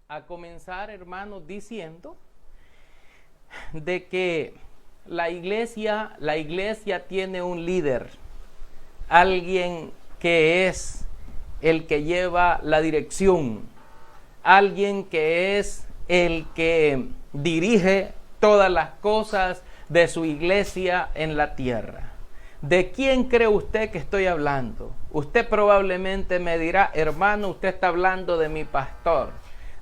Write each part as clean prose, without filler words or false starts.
a comenzar, hermanos, diciendo de que la iglesia tiene un líder, alguien que es el que lleva la dirección, alguien que es el que dirige todas las cosas de su iglesia en la tierra. ¿De quién cree usted que estoy hablando? Usted probablemente me dirá, hermano, usted está hablando de mi pastor,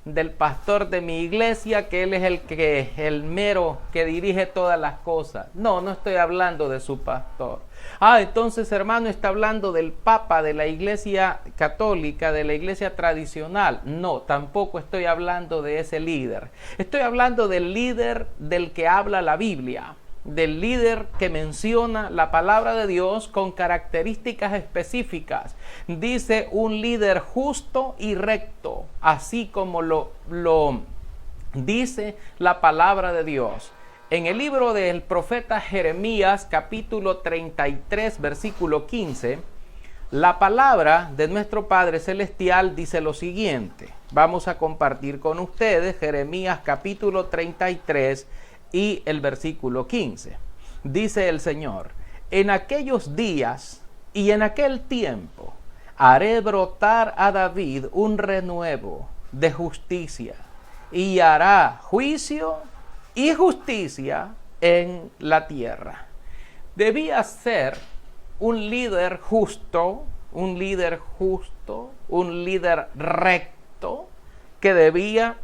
del pastor de mi iglesia, que él es el mero que dirige todas las cosas. No, no estoy hablando de su pastor. Entonces, hermano, está hablando del papa de la iglesia católica, de la iglesia tradicional. No, tampoco estoy hablando de ese líder. Estoy hablando del líder del que habla la Biblia, del líder que menciona la palabra de Dios con características específicas. Dice un líder justo y recto, así como lo dice la palabra de Dios. En el libro del profeta Jeremías, capítulo 33, versículo 15, la palabra de nuestro Padre Celestial dice lo siguiente. Vamos a compartir con ustedes Jeremías capítulo 33 y el versículo 15. Dice el Señor: en aquellos días y en aquel tiempo haré brotar a David un renuevo de justicia, y hará juicio y justicia en la tierra. Debía ser un líder justo, un líder recto, que debía,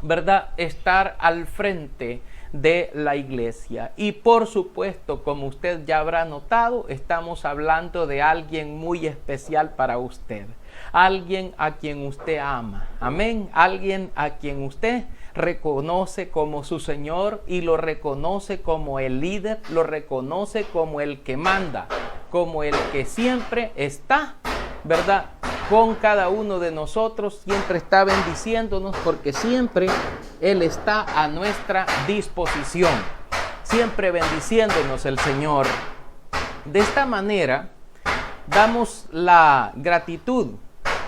¿verdad?, estar al frente de la iglesia. Y por supuesto, como usted ya habrá notado, estamos hablando de alguien muy especial para usted, alguien a quien usted ama, amén, alguien a quien usted reconoce como su Señor y lo reconoce como el líder, lo reconoce como el que manda, como el que siempre está, ¿verdad?, con cada uno de nosotros, siempre está bendiciéndonos, porque siempre Él está a nuestra disposición, siempre bendiciéndonos el Señor. De esta manera, damos la gratitud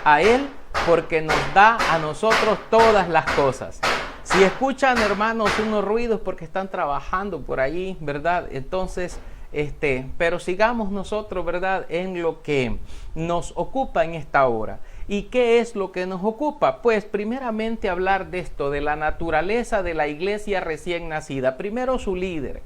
a Él porque nos da a nosotros todas las cosas. Si escuchan, hermanos, unos ruidos porque están trabajando por allí, ¿verdad? Entonces, pero sigamos nosotros, ¿verdad?, en lo que nos ocupa en esta hora. ¿Y qué es lo que nos ocupa? Pues primeramente hablar de esto, de la naturaleza de la iglesia recién nacida. Primero su líder.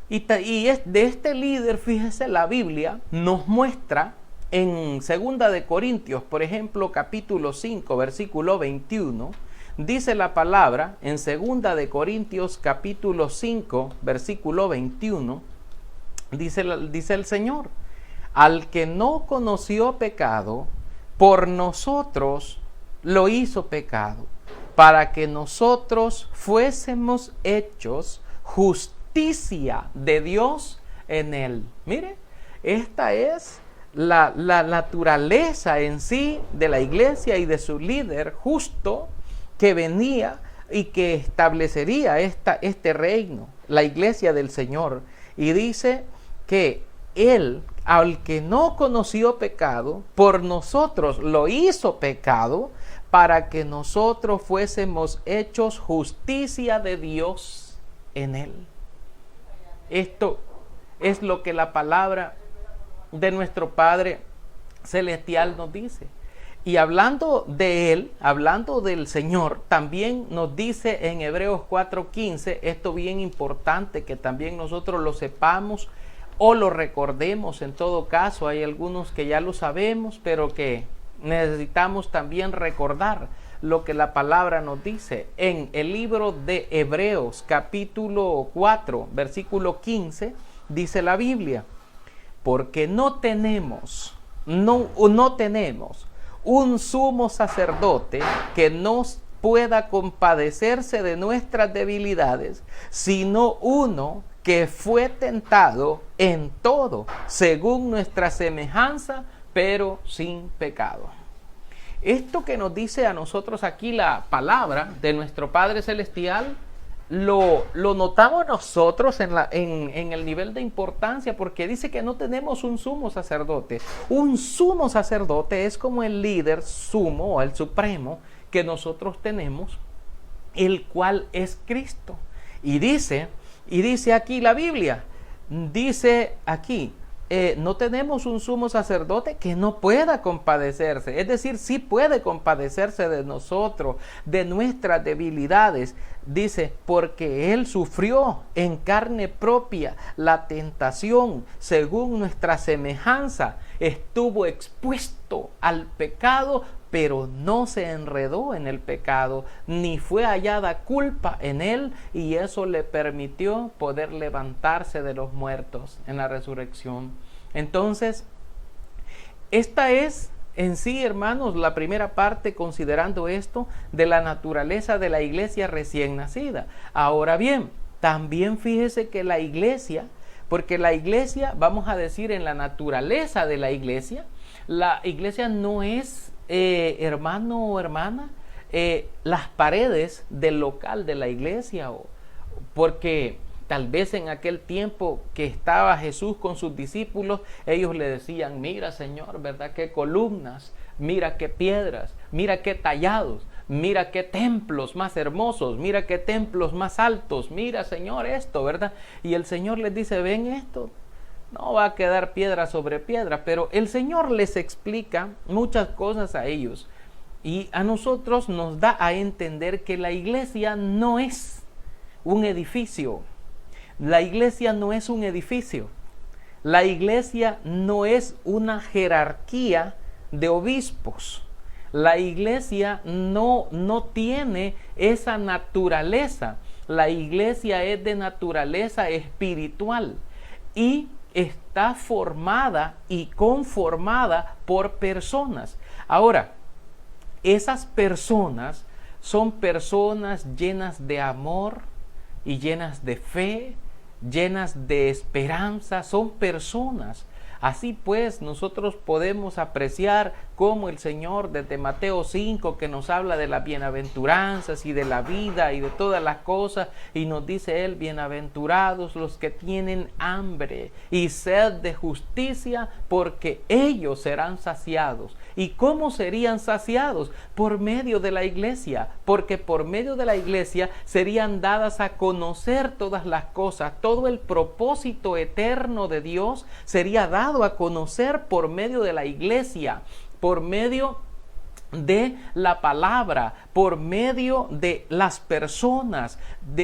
De este líder, fíjese, la Biblia nos muestra en 2 de Corintios, por ejemplo, capítulo 5, versículo 21, dice la palabra en 2 de Corintios, capítulo 5, versículo 21, dice el Señor: al que no conoció pecado, por nosotros lo hizo pecado, para que nosotros fuésemos hechos justicia de Dios en él. Mire, esta es la naturaleza en sí de la iglesia y de su líder justo, que venía y que establecería este reino, la iglesia del Señor. Y dice que Él, al que no conoció pecado, por nosotros lo hizo pecado, para que nosotros fuésemos hechos justicia de Dios en Él. Esto es lo que la palabra de nuestro Padre Celestial nos dice. Y hablando de Él, hablando del Señor, también nos dice en Hebreos 4:15, esto bien importante que también nosotros lo sepamos o lo recordemos. En todo caso, hay algunos que ya lo sabemos, pero que necesitamos también recordar lo que la palabra nos dice. En el libro de Hebreos, capítulo 4, versículo 15, dice la Biblia: porque no tenemos un sumo sacerdote que nos pueda compadecerse de nuestras debilidades, sino uno que fue tentado en todo, según nuestra semejanza, pero sin pecado. Esto que nos dice a nosotros aquí la palabra de nuestro Padre Celestial lo notamos nosotros en el nivel de importancia, porque dice que no tenemos un sumo sacerdote. Un sumo sacerdote es como el líder sumo o el supremo que nosotros tenemos, el cual es Cristo. Y dice aquí la Biblia, dice aquí, no tenemos un sumo sacerdote que no pueda compadecerse. Es decir, sí puede compadecerse de nosotros, de nuestras debilidades. Dice, porque Él sufrió en carne propia la tentación según nuestra semejanza. Estuvo expuesto al pecado, pero no se enredó en el pecado, ni fue hallada culpa en él, y eso le permitió poder levantarse de los muertos en la resurrección. Entonces, esta es en sí, hermanos, la primera parte, considerando esto de la naturaleza de la iglesia recién nacida. Ahora bien, también fíjese que la iglesia, porque la iglesia, vamos a decir, en la naturaleza de la iglesia no es, hermano o hermana, las paredes del local de la iglesia, porque tal vez en aquel tiempo que estaba Jesús con sus discípulos, ellos le decían, mira Señor, ¿verdad? Qué columnas, mira qué piedras, mira qué tallados, mira qué templos más hermosos, mira qué templos más altos, mira Señor esto, ¿verdad? Y el Señor les dice, ven esto, no va a quedar piedra sobre piedra, pero el Señor les explica muchas cosas a ellos, y a nosotros nos da a entender que la iglesia no es un edificio. La iglesia no es un edificio. La iglesia no es una jerarquía de obispos. La iglesia no tiene esa naturaleza. La iglesia es de naturaleza espiritual y está formada y conformada por personas. Ahora, esas personas son personas llenas de amor y llenas de fe, llenas de esperanza, son personas. Así pues, nosotros podemos apreciar cómo el Señor desde Mateo 5, que nos habla de las bienaventuranzas y de la vida y de todas las cosas, y nos dice Él, bienaventurados los que tienen hambre y sed de justicia, porque ellos serán saciados. ¿Y cómo serían saciados? Por medio de la iglesia, porque por medio de la iglesia serían dadas a conocer todas las cosas, todo el propósito eterno de Dios sería dado a conocer por medio de la iglesia, por medio de la palabra, por medio de las personas.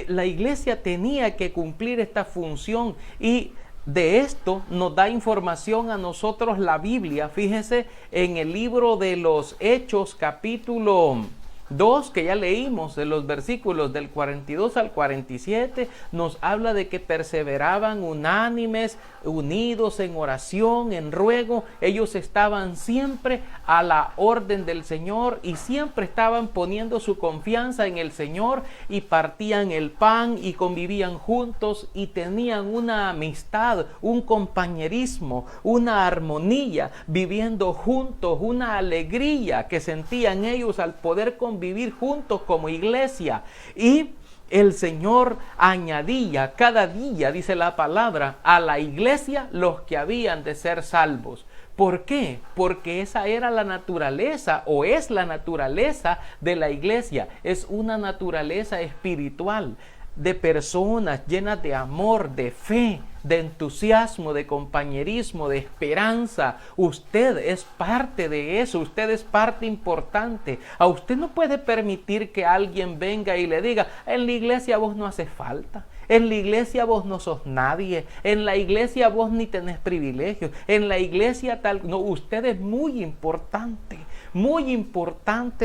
La iglesia tenía que cumplir esta función, y de esto nos da información a nosotros la Biblia. Fíjese en el libro de los Hechos, capítulo 2, que ya leímos, de los versículos del 42 al 47, nos habla de que perseveraban unánimes, unidos en oración, en ruego. Ellos estaban siempre a la orden del Señor y siempre estaban poniendo su confianza en el Señor, y partían el pan y convivían juntos y tenían una amistad, un compañerismo, una armonía, viviendo juntos, una alegría que sentían ellos al poder vivir juntos como iglesia. Y el Señor añadía cada día, dice la palabra, a la iglesia los que habían de ser salvos. ¿Por qué? Porque esa era la naturaleza, o es la naturaleza de la iglesia. Es una naturaleza espiritual, de personas llenas de amor, de fe, de entusiasmo, de compañerismo, de esperanza. Usted es parte de eso, usted es parte importante. A usted no puede permitir que alguien venga y le diga, en la iglesia vos no hace falta, en la iglesia vos no sos nadie, en la iglesia vos ni tenés privilegios, en la iglesia tal. No, usted es muy importante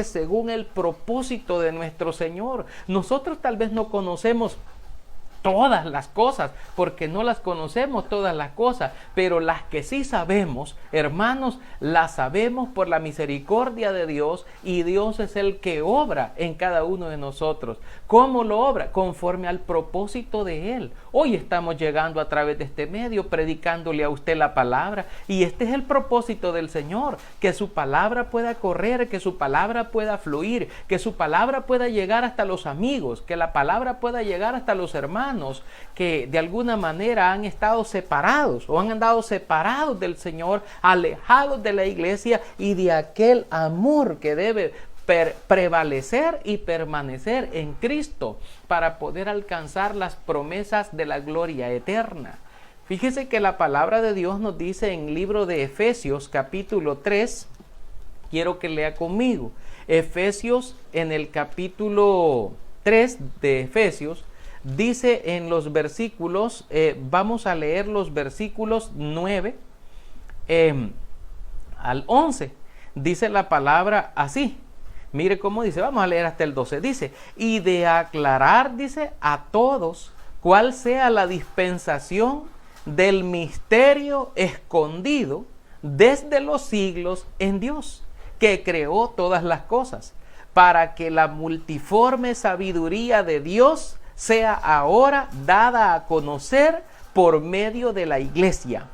según el propósito de nuestro Señor. Nosotros tal vez no conocemos todas las cosas, porque no las conocemos todas las cosas, pero las que sí sabemos, hermanos, las sabemos por la misericordia de Dios, y Dios es el que obra en cada uno de nosotros. ¿Cómo lo obra? Conforme al propósito de Él. Hoy estamos llegando a través de este medio, predicándole a usted la palabra, y este es el propósito del Señor, que su palabra pueda correr, que su palabra pueda fluir, que su palabra pueda llegar hasta los amigos, que la palabra pueda llegar hasta los hermanos que de alguna manera han estado separados o han andado separados del Señor, alejados de la iglesia y de aquel amor que debe prevalecer y permanecer en Cristo para poder alcanzar las promesas de la gloria eterna. Fíjese que la palabra de Dios nos dice en el libro de Efesios capítulo 3, quiero que lea conmigo, Efesios en el capítulo 3 de Efesios, dice en los versículos, vamos a leer los versículos 9 al 11, dice la palabra así, mire cómo dice, vamos a leer hasta el 12, dice, y de aclarar, dice, a todos cuál sea la dispensación del misterio escondido desde los siglos en Dios, que creó todas las cosas, para que la multiforme sabiduría de Dios sea ahora dada a conocer por medio de la iglesia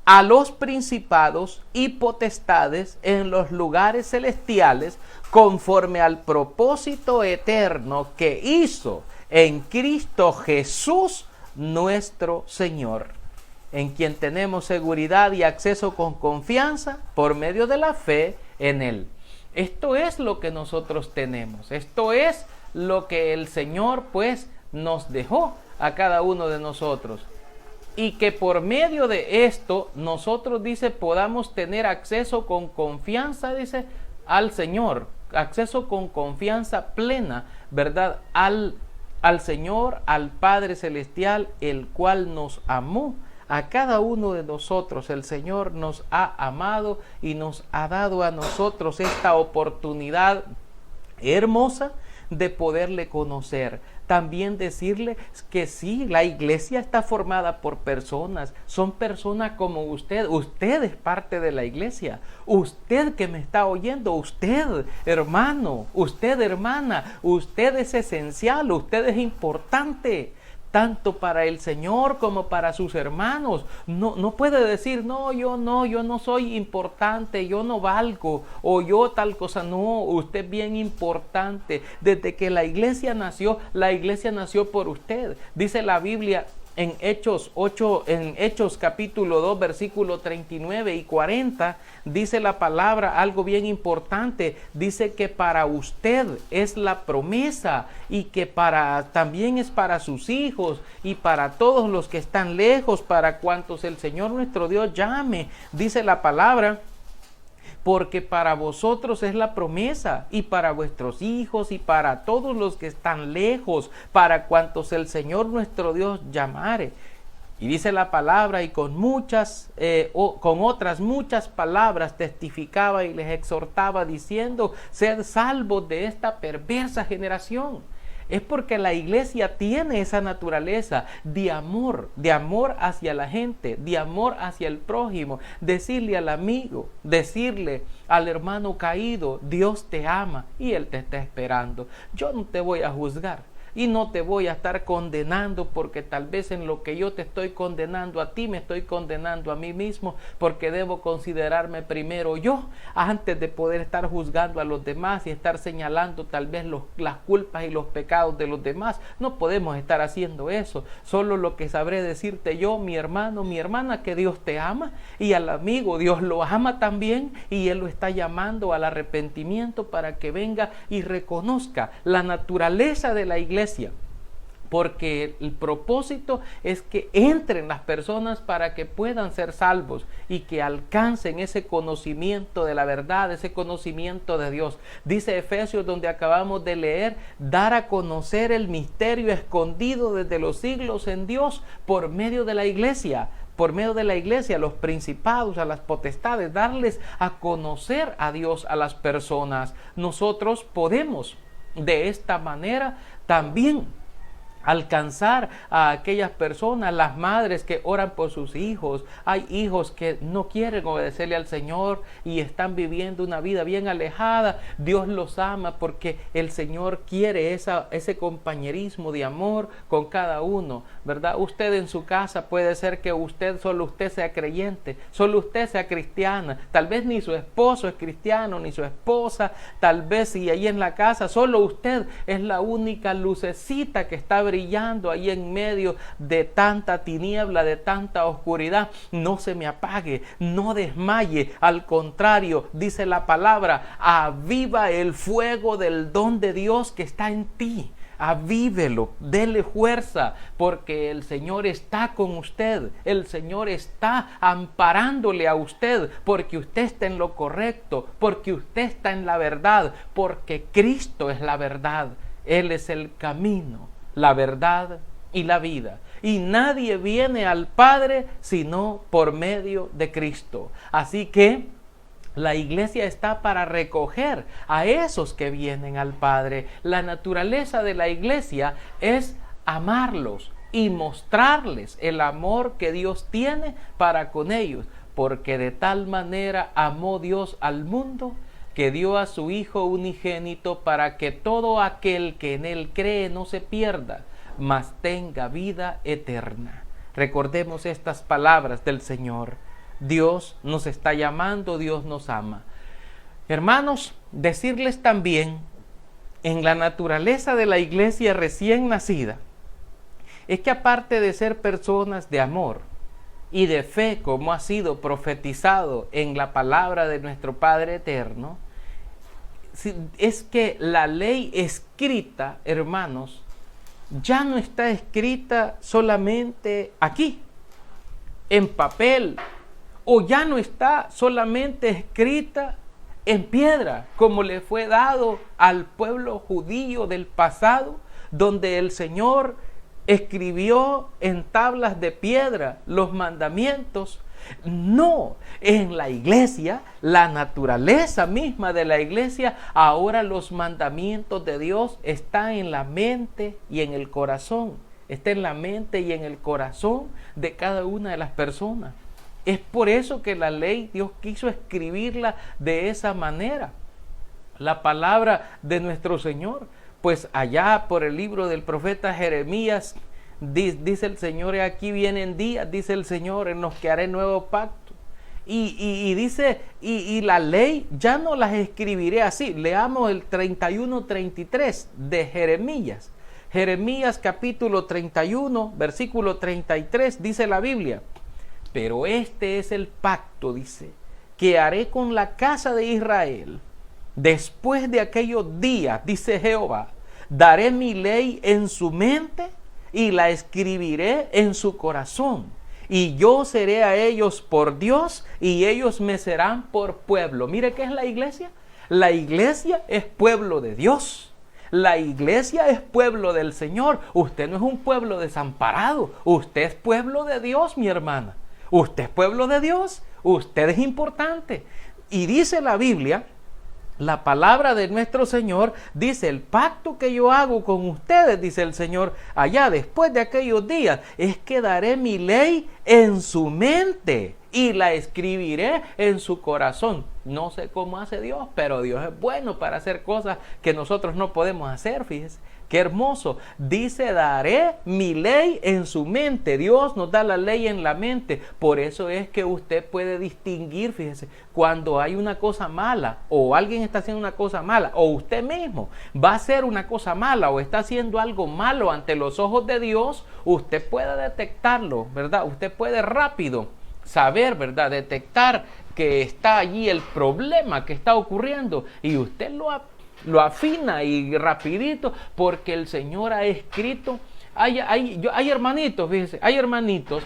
a los principados y potestades en los lugares celestiales, conforme al propósito eterno que hizo en Cristo Jesús nuestro Señor, en quien tenemos seguridad y acceso con confianza por medio de la fe en Él. Esto es lo que nosotros tenemos, esto es lo que el Señor pues nos dejó a cada uno de nosotros, y que por medio de esto nosotros, dice, podamos tener acceso con confianza, dice, al Señor, acceso con confianza plena, ¿verdad? Al Señor, al Padre Celestial, el cual nos amó. A cada uno de nosotros el Señor nos ha amado y nos ha dado a nosotros esta oportunidad hermosa de poderle conocer. También decirle que sí, la iglesia está formada por personas, son personas como usted. Usted es parte de la iglesia. Usted que me está oyendo, usted hermano, usted hermana, usted es esencial, usted es importante, tanto para el Señor como para sus hermanos. No puede decir, no, yo no soy importante, yo no valgo, o yo tal cosa. No, usted es bien importante. Desde que la iglesia nació por usted. Dice la Biblia en Hechos capítulo 2, versículo 39 y 40, dice la palabra algo bien importante. Dice que para usted es la promesa, y que también es para sus hijos y para todos los que están lejos, para cuantos el Señor nuestro Dios llame. Dice la palabra, porque para vosotros es la promesa, y para vuestros hijos, y para todos los que están lejos, para cuantos el Señor nuestro Dios llamare. Y dice la palabra, y con otras muchas palabras testificaba y les exhortaba, diciendo, sed salvos de esta perversa generación. Es porque la iglesia tiene esa naturaleza de amor hacia la gente, de amor hacia el prójimo, decirle al amigo, decirle al hermano caído, Dios te ama y Él te está esperando. Yo no te voy a juzgar y no te voy a estar condenando, porque tal vez en lo que yo te estoy condenando a ti, me estoy condenando a mí mismo, porque debo considerarme primero yo, antes de poder estar juzgando a los demás y estar señalando tal vez las culpas y los pecados de los demás. No podemos estar haciendo eso. Solo lo que sabré decirte yo, mi hermano, mi hermana, que Dios te ama, y al amigo Dios lo ama también, y Él lo está llamando al arrepentimiento para que venga y reconozca la naturaleza de la iglesia, porque el propósito es que entren las personas para que puedan ser salvos y que alcancen ese conocimiento de la verdad, ese conocimiento de Dios. Dice Efesios, donde acabamos de leer, dar a conocer el misterio escondido desde los siglos en Dios por medio de la iglesia. Por medio de la iglesia, a los principados, a las potestades, darles a conocer a Dios a las personas. Nosotros podemos de esta manera también alcanzar a aquellas personas, las madres que oran por sus hijos. Hay hijos que no quieren obedecerle al Señor y están viviendo una vida bien alejada. Dios los ama porque el Señor quiere ese compañerismo de amor con cada uno, ¿verdad? Usted en su casa puede ser que solo usted sea creyente, solo usted sea cristiana. Tal vez ni su esposo es cristiano, ni su esposa. Tal vez si ahí en la casa solo usted es la única lucecita que está brillando ahí en medio de tanta tiniebla, de tanta oscuridad. No se me apague, no desmaye. Al contrario, dice la palabra, aviva el fuego del don de Dios que está en ti. Avívelo, dele fuerza, porque el Señor está con usted. El Señor está amparándole a usted, porque usted está en lo correcto, porque usted está en la verdad, porque Cristo es la verdad. Él es el camino, la verdad y la vida. Y nadie viene al Padre sino por medio de Cristo. Así que la iglesia está para recoger a esos que vienen al Padre. La naturaleza de la iglesia es amarlos y mostrarles el amor que Dios tiene para con ellos. Porque de tal manera amó Dios al mundo que dio a su Hijo unigénito para que todo aquel que en Él cree no se pierda, mas tenga vida eterna. Recordemos estas palabras del Señor. Dios nos está llamando, Dios nos ama. Hermanos, decirles también, en la naturaleza de la iglesia recién nacida, es que aparte de ser personas de amor y de fe, como ha sido profetizado en la palabra de nuestro Padre Eterno, es que la ley escrita, hermanos, ya no está escrita solamente aquí, en papel, o ya no está solamente escrita en piedra, como le fue dado al pueblo judío del pasado, donde el Señor escribió en tablas de piedra los mandamientos. No, en la iglesia, la naturaleza misma de la iglesia, ahora los mandamientos de Dios están en la mente y en el corazón. Está en la mente y en el corazón de cada una de las personas. Es por eso que la ley Dios quiso escribirla de esa manera. La palabra de nuestro Señor, pues allá por el libro del profeta Jeremías, dice el Señor, aquí vienen días, dice el Señor, en los que haré nuevo pacto. Y dice, y la ley ya no las escribiré así. Leamos el 31-33 de Jeremías. Jeremías capítulo 31, versículo 33, dice la Biblia. Pero este es el pacto, dice, que haré con la casa de Israel. Después de aquellos días, dice Jehová, daré mi ley en su mente y la escribiré en su corazón. Y yo seré a ellos por Dios y ellos me serán por pueblo. Mire, ¿qué es la iglesia? La iglesia es pueblo de Dios. La iglesia es pueblo del Señor. Usted no es un pueblo desamparado. Usted es pueblo de Dios, mi hermana. Usted es pueblo de Dios, usted es importante. Y dice la Biblia, la palabra de nuestro Señor, dice, el pacto que yo hago con ustedes, dice el Señor, allá después de aquellos días, es que daré mi ley en su mente y la escribiré en su corazón. No sé cómo hace Dios, pero Dios es bueno para hacer cosas que nosotros no podemos hacer, fíjese. Qué hermoso. Dice, daré mi ley en su mente. Dios nos da la ley en la mente. Por eso es que usted puede distinguir, fíjese, cuando hay una cosa mala o alguien está haciendo una cosa mala o usted mismo va a hacer una cosa mala o está haciendo algo malo ante los ojos de Dios, usted puede detectarlo, ¿verdad? Usted puede rápido saber, ¿verdad? Detectar que está allí el problema que está ocurriendo y usted lo afina y rapidito, porque el Señor ha escrito. Hay hermanitos, fíjense, hay hermanitos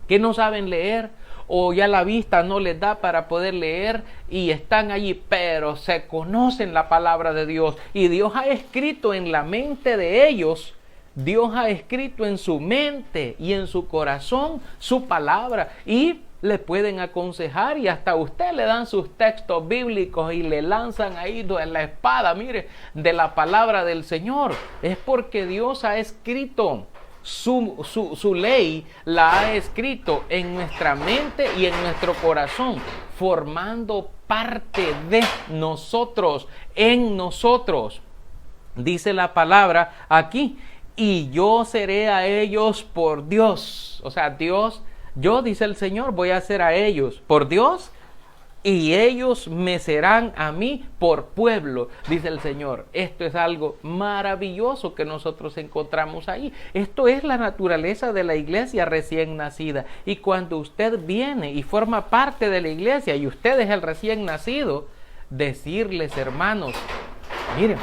que no saben leer o ya la vista no les da para poder leer y están allí, pero se conocen la palabra de Dios y Dios ha escrito en la mente de ellos. Dios ha escrito en su mente y en su corazón su palabra y le pueden aconsejar y hasta a usted le dan sus textos bíblicos y le lanzan ahí la espada, mire, de la palabra del Señor. Es porque Dios ha escrito su ley, la ha escrito en nuestra mente y en nuestro corazón, formando parte de nosotros, en nosotros. Dice la palabra aquí, y yo seré a ellos por Dios. O sea, Dios, yo, dice el Señor, voy a ser a ellos por Dios, y ellos me serán a mí por pueblo, dice el Señor. Esto es algo maravilloso que nosotros encontramos ahí. Esto es la naturaleza de la iglesia recién nacida. Y cuando usted viene y forma parte de la iglesia y usted es el recién nacido, decirles, hermanos, miren,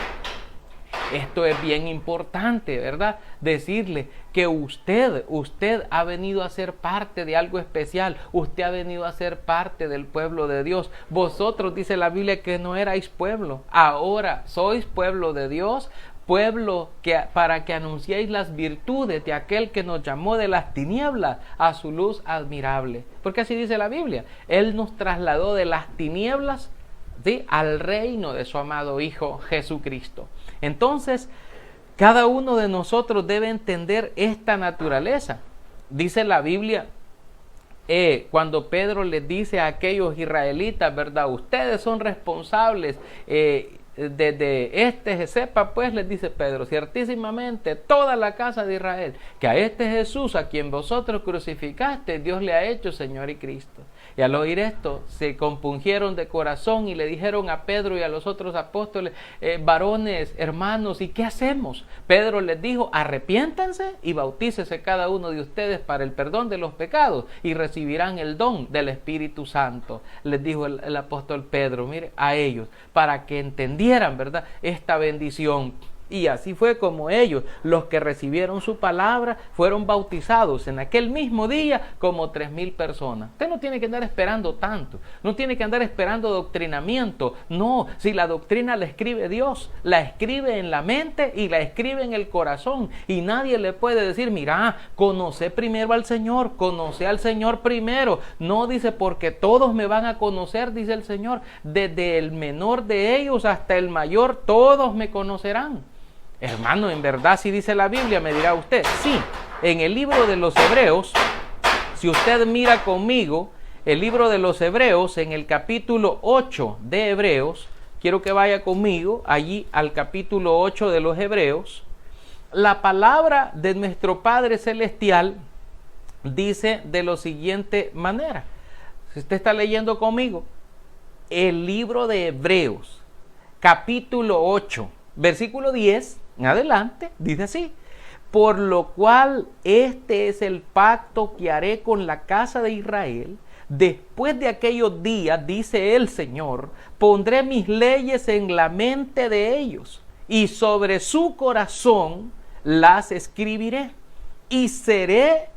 esto es bien importante, ¿verdad? Decirle que usted ha venido a ser parte de algo especial. Usted ha venido a ser parte del pueblo de Dios. Vosotros, dice la Biblia, que no erais pueblo. Ahora sois pueblo de Dios, pueblo para que anunciéis las virtudes de aquel que nos llamó de las tinieblas a su luz admirable. Porque así dice la Biblia. Él nos trasladó de las tinieblas, ¿sí?, al reino de su amado Hijo Jesucristo. Entonces, cada uno de nosotros debe entender esta naturaleza. Dice la Biblia, cuando Pedro les dice a aquellos israelitas, ¿verdad? Ustedes son responsables de sepa pues, les dice Pedro, ciertísimamente toda la casa de Israel, que a este Jesús a quien vosotros crucificaste, Dios le ha hecho Señor y Cristo. Y al oír esto, se compungieron de corazón y le dijeron a Pedro y a los otros apóstoles, varones, hermanos, ¿y qué hacemos? Pedro les dijo, arrepiéntanse y bautícese cada uno de ustedes para el perdón de los pecados y recibirán el don del Espíritu Santo. Les dijo el apóstol Pedro, mire, a ellos, para que entendieran, ¿verdad?, esta bendición. Y así fue como ellos, los que recibieron su palabra, fueron bautizados en aquel mismo día como 3,000 personas. Usted no tiene que andar esperando tanto, no tiene que andar esperando doctrinamiento. No, si la doctrina la escribe Dios, la escribe en la mente y la escribe en el corazón. Y nadie le puede decir, mira, conoce primero al Señor, conoce al Señor primero. No, dice, porque todos me van a conocer, dice el Señor. Desde el menor de ellos hasta el mayor, todos me conocerán. Hermano, en verdad, si dice la Biblia, me dirá usted, sí, en el libro de los Hebreos, si usted mira conmigo, el libro de los Hebreos, en el capítulo 8 de Hebreos, quiero que vaya conmigo allí al capítulo 8 de los Hebreos, la palabra de nuestro Padre Celestial dice de la siguiente manera. Si usted está leyendo conmigo, el libro de Hebreos, capítulo 8, versículo 10, en adelante, dice así: por lo cual este es el pacto que haré con la casa de Israel. Después de aquellos días, dice el Señor, pondré mis leyes en la mente de ellos y sobre su corazón las escribiré. Y seré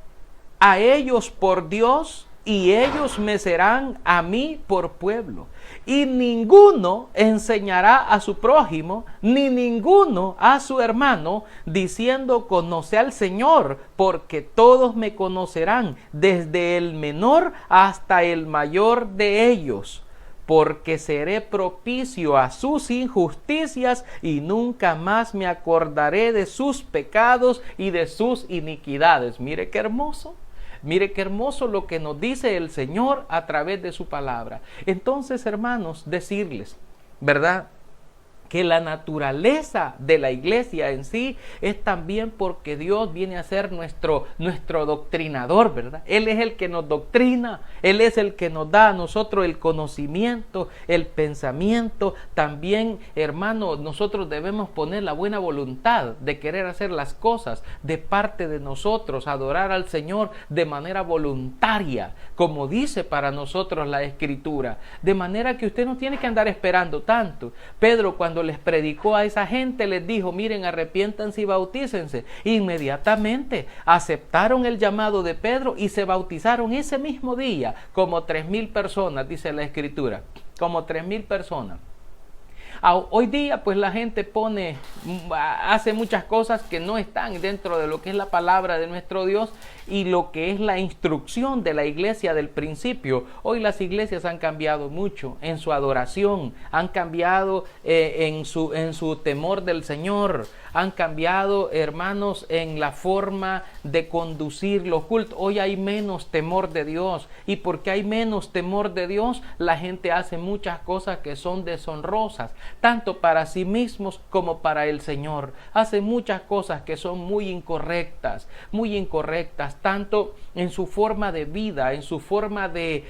a ellos por Dios y ellos me serán a mí por pueblo. Y ninguno enseñará a su prójimo, ni ninguno a su hermano, diciendo, conoce al Señor, porque todos me conocerán, desde el menor hasta el mayor de ellos. Porque seré propicio a sus injusticias y nunca más me acordaré de sus pecados y de sus iniquidades. Mire qué hermoso. Mire qué hermoso lo que nos dice el Señor a través de su palabra. Entonces, hermanos, decirles, ¿verdad?, que la naturaleza de la iglesia en sí es también porque Dios viene a ser nuestro doctrinador, ¿verdad? Él es el que nos doctrina, Él es el que nos da a nosotros el conocimiento, el pensamiento. También, hermano, nosotros debemos poner la buena voluntad de querer hacer las cosas de parte de nosotros, adorar al Señor de manera voluntaria, como dice para nosotros la Escritura. De manera que usted no tiene que andar esperando tanto. Pedro, cuando les predicó a esa gente, les dijo, miren, arrepiéntanse y bautícense. Inmediatamente aceptaron el llamado de Pedro y se bautizaron ese mismo día, como 3,000 personas, dice la Escritura, como 3,000 personas. Hoy día pues la gente hace muchas cosas que no están dentro de lo que es la palabra de nuestro Dios y lo que es la instrucción de la iglesia del principio. Hoy las iglesias han cambiado mucho en su adoración, han cambiado en su temor del Señor, han cambiado, hermanos, en la forma de conducir los cultos. Hoy hay menos temor de Dios, y porque hay menos temor de Dios, la gente hace muchas cosas que son deshonrosas, tanto para sí mismos como para el Señor. Hace muchas cosas que son muy incorrectas, tanto en su forma de vida, en su forma de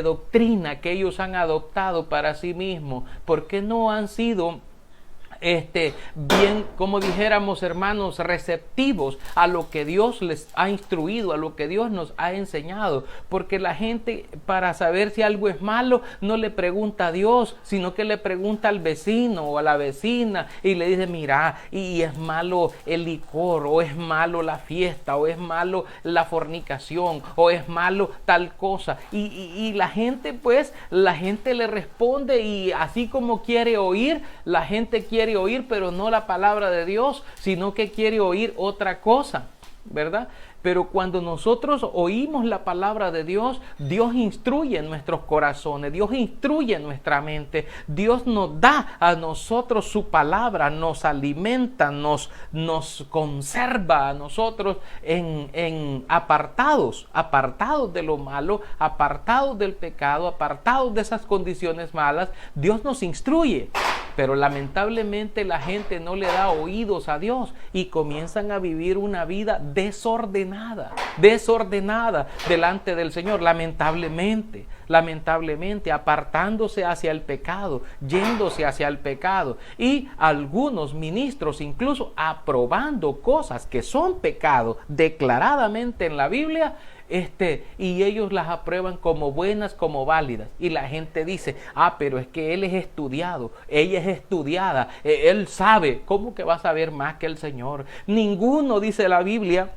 doctrina que ellos han adoptado para sí mismos, porque no han sido bien, como dijéramos, hermanos, receptivos a lo que Dios les ha instruido, a lo que Dios nos ha enseñado. Porque la gente, para saber si algo es malo, no le pregunta a Dios, sino que le pregunta al vecino o a la vecina y le dice, mira, y es malo el licor, o es malo la fiesta, o es malo la fornicación, o es malo tal cosa. Y la gente, pues, la gente le responde, y así como quiere oír, la gente quiere oír, pero no la palabra de Dios, sino que quiere oír otra cosa, ¿verdad? Pero cuando nosotros oímos la palabra de Dios, Dios instruye nuestros corazones, Dios instruye nuestra mente, Dios nos da a nosotros su palabra, nos alimenta, nos conserva a nosotros en apartados de lo malo, apartados del pecado, apartados de esas condiciones malas. Dios nos instruye. Pero lamentablemente la gente no le da oídos a Dios y comienzan a vivir una vida desordenada delante del Señor, lamentablemente, apartándose hacia el pecado, yéndose hacia el pecado, y algunos ministros incluso aprobando cosas que son pecado declaradamente en la Biblia, y ellos las aprueban como buenas, como válidas, y la gente dice, pero es que él es estudiado, ella es estudiada, él sabe. ¿Cómo que va a saber más que el Señor? Ninguno, dice la Biblia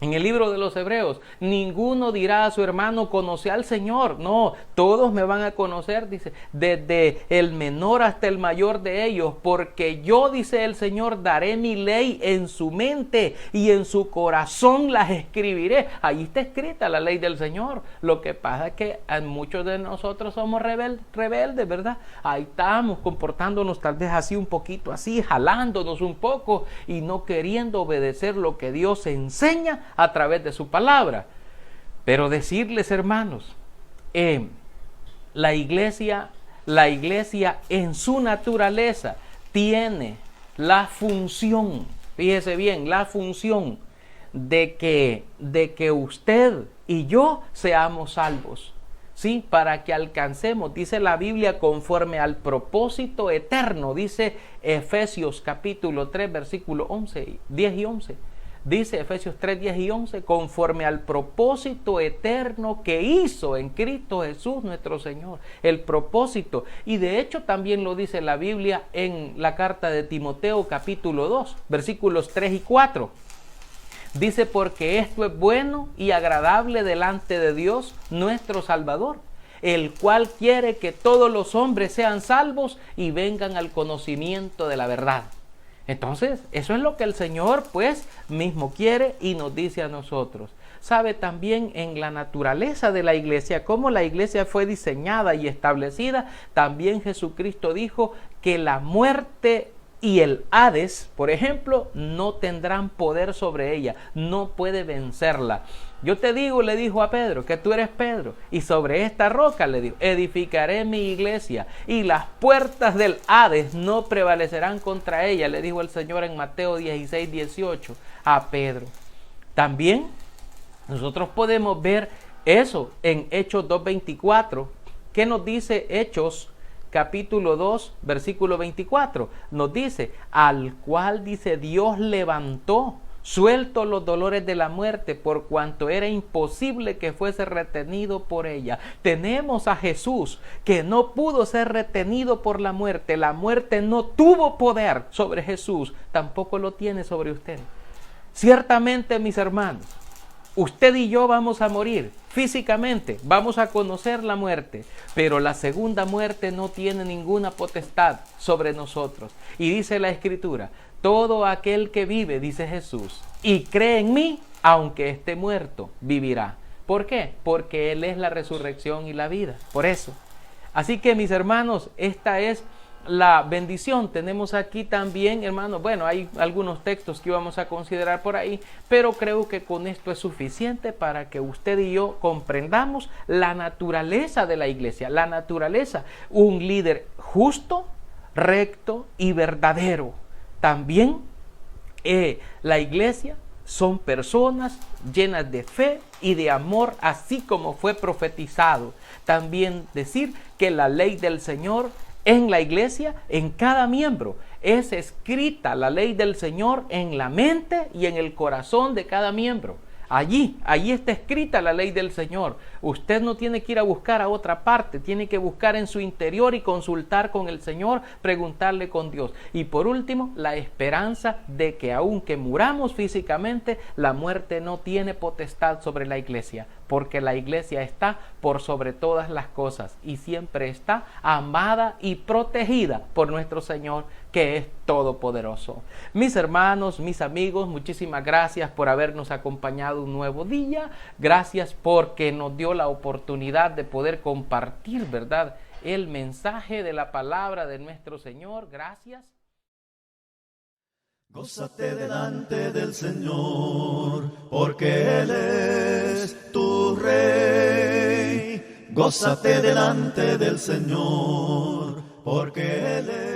en el libro de los Hebreos, ninguno dirá a su hermano, conoce al Señor. No, todos me van a conocer, dice, desde el menor hasta el mayor de ellos, porque yo, dice el Señor, daré mi ley en su mente y en su corazón las escribiré. Ahí está escrita la ley del Señor. Lo que pasa es que muchos de nosotros somos rebeldes, ¿verdad? Ahí estamos comportándonos tal vez así, un poquito así, jalándonos un poco y no queriendo obedecer lo que Dios enseña a través de su palabra. Pero decirles, hermanos, la iglesia en su naturaleza tiene la función, fíjese bien, la función de que usted y yo seamos salvos, ¿sí? Para que alcancemos, dice la Biblia, conforme al propósito eterno, dice Efesios capítulo 3, versículo 10 y 11. Dice Efesios 3, 10 y 11, conforme al propósito eterno que hizo en Cristo Jesús nuestro Señor. El propósito. Y de hecho también lo dice la Biblia en la carta de Timoteo capítulo 2, versículos 3 y 4. Dice, porque esto es bueno y agradable delante de Dios nuestro Salvador, el cual quiere que todos los hombres sean salvos y vengan al conocimiento de la verdad. Entonces, eso es lo que el Señor, pues, mismo quiere y nos dice a nosotros. Sabe también en la naturaleza de la iglesia, cómo la iglesia fue diseñada y establecida. También Jesucristo dijo que la muerte y el Hades, por ejemplo, no tendrán poder sobre ella, no puede vencerla. Yo te digo, le dijo a Pedro, que tú eres Pedro, y sobre esta roca, le dijo, edificaré mi iglesia, y las puertas del Hades no prevalecerán contra ella, le dijo el Señor en Mateo 16, 18 a Pedro. También nosotros podemos ver eso en Hechos 2:24. ¿Qué nos dice Hechos capítulo 2, versículo 24? Nos dice, al cual, dice, Dios levantó, suelto los dolores de la muerte, por cuanto era imposible que fuese retenido por ella. Tenemos a Jesús que no pudo ser retenido por la muerte no tuvo poder sobre Jesús, tampoco lo tiene sobre usted. Ciertamente, mis hermanos, Usted y yo vamos a morir físicamente, vamos a conocer la muerte, pero la segunda muerte no tiene ninguna potestad sobre nosotros. Y dice la Escritura, todo aquel que vive, dice Jesús, y cree en mí, aunque esté muerto, vivirá. ¿Por qué? Porque Él es la resurrección y la vida. Por eso. Así que, mis hermanos, esta es la bendición. Tenemos aquí también, hermanos, bueno, hay algunos textos que íbamos a considerar por ahí, pero creo que con esto es suficiente para que usted y yo comprendamos la naturaleza de la iglesia. La naturaleza, un líder justo, recto y verdadero. También la iglesia son personas llenas de fe y de amor, así como fue profetizado. También decir que la ley del Señor en la iglesia, en cada miembro, es escrita la ley del Señor en la mente y en el corazón de cada miembro. Allí está escrita la ley del Señor. Usted no tiene que ir a buscar a otra parte, tiene que buscar en su interior y consultar con el Señor, preguntarle con Dios. Y por último, la esperanza de que aunque muramos físicamente, la muerte no tiene potestad sobre la iglesia, porque la iglesia está por sobre todas las cosas y siempre está amada y protegida por nuestro Señor, que es todopoderoso. Mis hermanos, mis amigos, muchísimas gracias por habernos acompañado un nuevo día. Gracias porque nos dio la oportunidad de poder compartir, ¿verdad?, el mensaje de la palabra de nuestro Señor. Gracias. Gózate delante del Señor, porque Él es tu Rey. Gózate delante del Señor, porque Él es